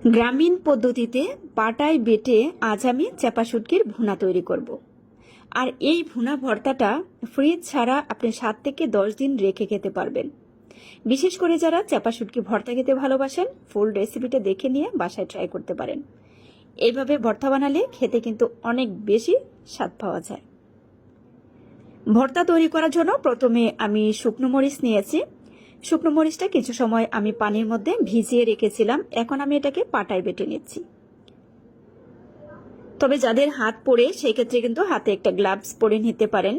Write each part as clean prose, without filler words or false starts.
গ্রামীণ পদ্ধতিতে পাটায় বেটে আজ আমি চাপা শুটকির ভুনা তৈরি করব। আর এই ভুনা ভর্তাটা ফ্রিজ ছাড়া আপনি 7 থেকে 10 দিন রেখে খেতে পারবেন। বিশেষ করে যারা চাপা শুটকি ভর্তা খেতে ভালোবাসেন, ফুল রেসিপিটা দেখে নিয়ে বাসায় ট্রাই করতে পারেন। এইভাবে ভর্তা বানালে খেতে কিন্তু অনেক বেশি স্বাদ পাওয়া যায়। ভর্তা তৈরি করার জন্য প্রথমে আমি শুকনো মরিচ নিয়েছি। শুকনো মরিচটা কিছু সময় আমি পানির মধ্যে ভিজিয়ে রেখেছিলাম। এখন আমি এটাকে পাটায় বেটে নিচ্ছি। তবে যাদের হাত পড়ে সেই ক্ষেত্রে কিন্তু হাতে একটা গ্লাভস পরে নিতে পারেন।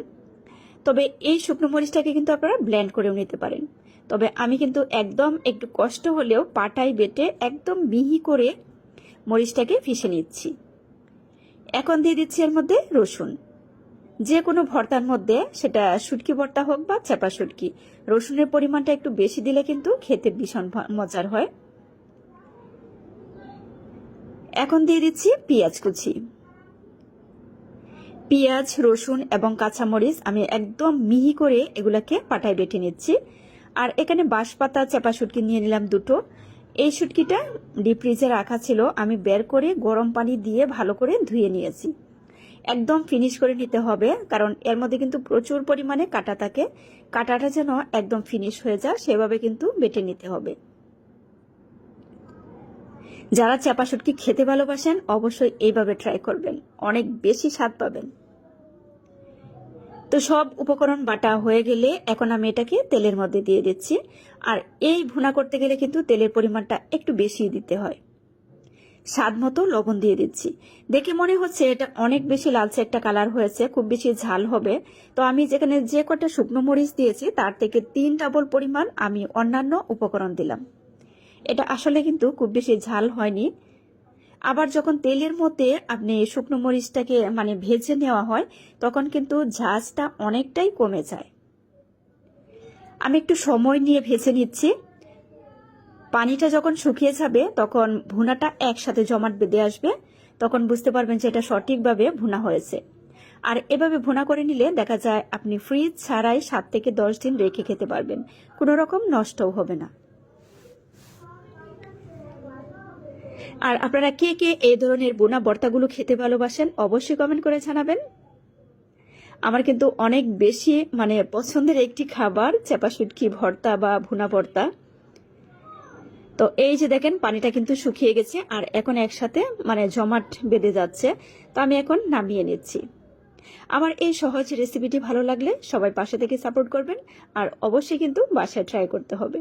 তবে এই শুকনো মরিচটাকে কিন্তু আপনারা ব্লেন্ড করেও নিতে পারেন। তবে আমি কিন্তু একদম একটু কষ্ট হলেও পাটায় বেটে একদম মিহি করে মরিচটাকে পিষে নিচ্ছি। এখন দিয়ে দিচ্ছি এর মধ্যে রসুন। যে কোনো ভর্তার মধ্যে, সেটা শুটকি ভর্তা হোক বা চাপা শুটকি, রসুনের পরিমাণটা একটু বেশি দিলে কিন্তু খেতে ভীষণ মজার হয়। এখন দিয়ে দিচ্ছি পেঁয়াজ কুচি। পেঁয়াজ, রসুন এবং কাঁচামরিচ আমি একদম মিহি করে এগুলাকে পাটায় বেটে নিচ্ছি। আর এখানে বাঁশপাতা চাপা শুটকি নিয়ে নিলাম 2টো। এই শুটকিটা ডিপ ফ্রিজে রাখা ছিল, আমি বের করে গরম পানি দিয়ে ভালো করে ধুয়ে নিয়েছি। একদম ফিনিশ করে নিতে হবে, কারণ এর মধ্যে কিন্তু প্রচুর পরিমাণে কাঁটা থাকে। কাঁটাটা যেন একদম ফিনিশ হয়ে যায় সেভাবে কিন্তু বেটে নিতে হবে। যারা চাপা শুটকি খেতে ভালোবাসেন অবশ্যই এইভাবে ট্রাই করবেন, অনেক বেশি স্বাদ পাবেন। তো সব উপকরণ বাটা হয়ে গেলে এখন আমি এটাকে তেলের মধ্যে দিয়ে দিচ্ছি। আর এই ভুনা করতে গেলে কিন্তু তেলের পরিমাণটা একটু বেশি দিতে হয়। স্বাদ মতো লবণ দিয়ে দিচ্ছি। দেখে মনে হচ্ছে এটা অনেক বেশি লালচে একটা কালার হয়েছে, খুব বেশি ঝাল হবে। তো আমি যেখানে যে কটা শুকনো মরিচ দিয়েছি তার থেকে 3 ডাবল পরিমাণ আমি অন্যান্য উপকরণ দিলাম। এটা আসলে কিন্তু খুব বেশি ঝাল হয়নি। আবার যখন তেলের মধ্যে আপনি শুকনো মরিচটাকে ভেজে নেওয়া হয় তখন কিন্তু ঝাঁজটা অনেকটাই কমে যায়। আমি একটু সময় নিয়ে ভেজে নিচ্ছি। পানিটা যখন শুকিয়ে যাবে তখন ভুনাটা একসাথে জমাট বেঁধে আসবে, তখন বুঝতে পারবেন যে এটা সঠিকভাবে ভুনা হয়েছে। আর এভাবে ভুনা করে নিলে দেখা যায় আপনি ফ্রিজ ছাড়াই 7 থেকে 10 দিন রেখে খেতে পারবেন, কোনো রকম নষ্টও হবে না। আর আপনারা কে কে এই ধরনের বোনা ভর্তাগুলো খেতে ভালোবাসেন অবশ্যই কমেন্ট করে জানাবেন। আমার কিন্তু অনেক বেশি পছন্দের একটি খাবার চাপা শুটকি ভর্তা বা ভুনা ভর্তা। তো এই যে দেখেন পানিটা কিন্তু শুকিয়ে গেছে আর এখন একসাথে জমাট বেঁধে যাচ্ছে। তো আমি এখন নামিয়ে নিচ্ছি। আমার এই সহজ রেসিপিটি ভালো লাগলে সবাই পাশে থেকে সাপোর্ট করবেন, আর অবশ্যই কিন্তু বাসায় ট্রাই করতে হবে।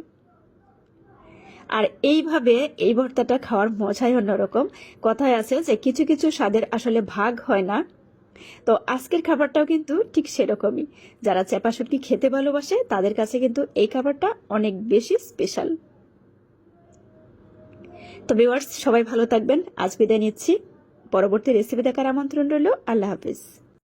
আর এইভাবে এই ভর্তাটা খাওয়ার মজাই অন্যরকম। কথায় আছে যে কিছু কিছু স্বাদের আসলে ভাগ হয় না। তো আজকের খাবারটাও কিন্তু ঠিক সেরকমই। যারা চাপা শুটকি খেতে ভালোবাসে তাদের কাছে কিন্তু এই খাবারটা অনেক বেশি স্পেশাল। তো ভিউয়ার্স, সবাই ভালো থাকবেন। আজ বিদায় নিচ্ছি। পরবর্তী রেসিপি দেখার আমন্ত্রণ রইল। আল্লাহ হাফিজ।